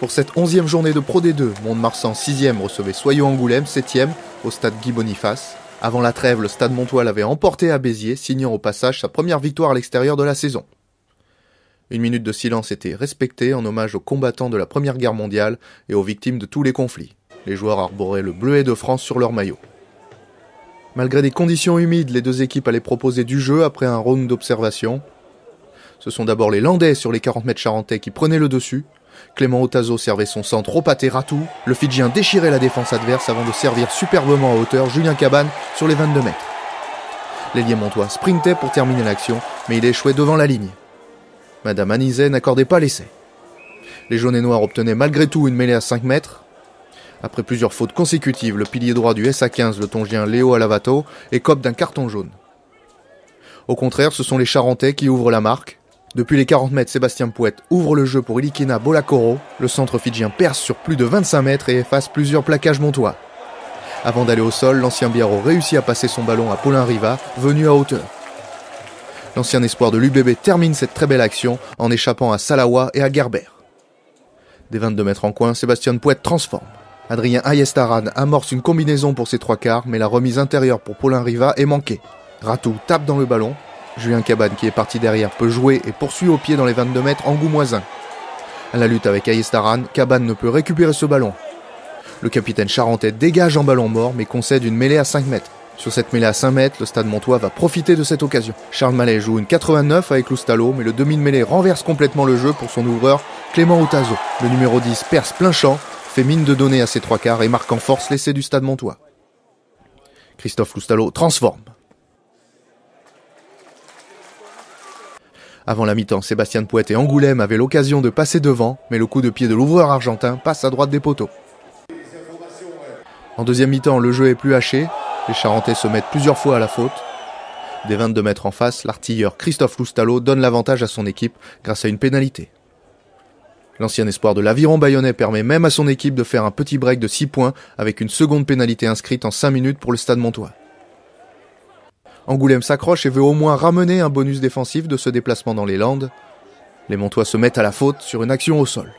Pour cette 11e journée de Pro D2, Mont-de-Marsan 6e recevait Soyaux-Angoulême 7e au stade Guy Boniface. Avant la trêve, le stade montois l'avait emporté à Béziers, signant au passage sa première victoire à l'extérieur de la saison. Une minute de silence était respectée en hommage aux combattants de la Première Guerre mondiale et aux victimes de tous les conflits. Les joueurs arboraient le bleuet de France sur leur maillot. Malgré des conditions humides, les deux équipes allaient proposer du jeu après un round d'observation. Ce sont d'abord les Landais sur les 40 mètres charentais qui prenaient le dessus. Clément Otazo servait son centre au pâté Ratou. Le Fidjien déchirait la défense adverse avant de servir superbement à hauteur Julien Cabane sur les 22 mètres. L'ailier montois sprintait pour terminer l'action, mais il échouait devant la ligne. Madame Anizet n'accordait pas l'essai. Les jaunes et noirs obtenaient malgré tout une mêlée à 5 mètres. Après plusieurs fautes consécutives, le pilier droit du SA15, le Tongien Léo Alavato, écope d'un carton jaune. Au contraire, ce sont les Charentais qui ouvrent la marque. Depuis les 40 mètres, Sébastien Pouette ouvre le jeu pour Ilikena Bolakoro. Le centre fidjien perce sur plus de 25 mètres et efface plusieurs plaquages montois. Avant d'aller au sol, l'ancien Biarro réussit à passer son ballon à Paulin Riva, venu à hauteur. L'ancien espoir de l'UBB termine cette très belle action en échappant à Salawa et à Gerber. Des 22 mètres en coin, Sébastien Pouette transforme. Adrien Ayestaran amorce une combinaison pour ses trois quarts, mais la remise intérieure pour Paulin Riva est manquée. Ratou tape dans le ballon. Julien Cabane, qui est parti derrière, peut jouer et poursuit au pied dans les 22 mètres angoumoisins. À la lutte avec Ayestaran, Cabane ne peut récupérer ce ballon. Le capitaine charentais dégage en ballon mort, mais concède une mêlée à 5 mètres. Sur cette mêlée à 5 mètres, le stade montois va profiter de cette occasion. Charles Mallet joue une 89 avec Loustalo, mais le demi de mêlée renverse complètement le jeu pour son ouvreur, Clément Otazo. Le numéro 10 perce plein champ, fait mine de donner à ses trois quarts et marque en force l'essai du stade montois. Christophe Loustalo transforme. Avant la mi-temps, Sébastien Pouette et Angoulême avaient l'occasion de passer devant, mais le coup de pied de l'ouvreur argentin passe à droite des poteaux. En deuxième mi-temps, le jeu est plus haché, les Charentais se mettent plusieurs fois à la faute. Des 22 mètres en face, l'artilleur Christophe Loustalo donne l'avantage à son équipe grâce à une pénalité. L'ancien espoir de l'Aviron bayonnais permet même à son équipe de faire un petit break de 6 points avec une seconde pénalité inscrite en 5 minutes pour le stade montois. Angoulême s'accroche et veut au moins ramener un bonus défensif de ce déplacement dans les Landes. Les Montois se mettent à la faute sur une action au sol.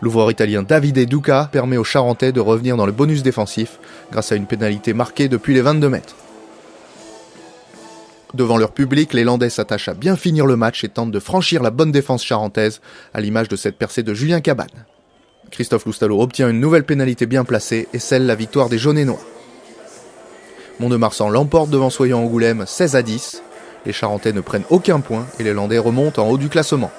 L'ouvreur italien Davide Duca permet aux Charentais de revenir dans le bonus défensif grâce à une pénalité marquée depuis les 22 mètres. Devant leur public, les Landais s'attachent à bien finir le match et tentent de franchir la bonne défense charentaise à l'image de cette percée de Julien Cabane. Christophe Loustalo obtient une nouvelle pénalité bien placée et scelle la victoire des jaunes et noirs. Mont-de-Marsan l'emporte devant Soyaux-Angoulême 16-10. Les Charentais ne prennent aucun point et les Landais remontent en haut du classement.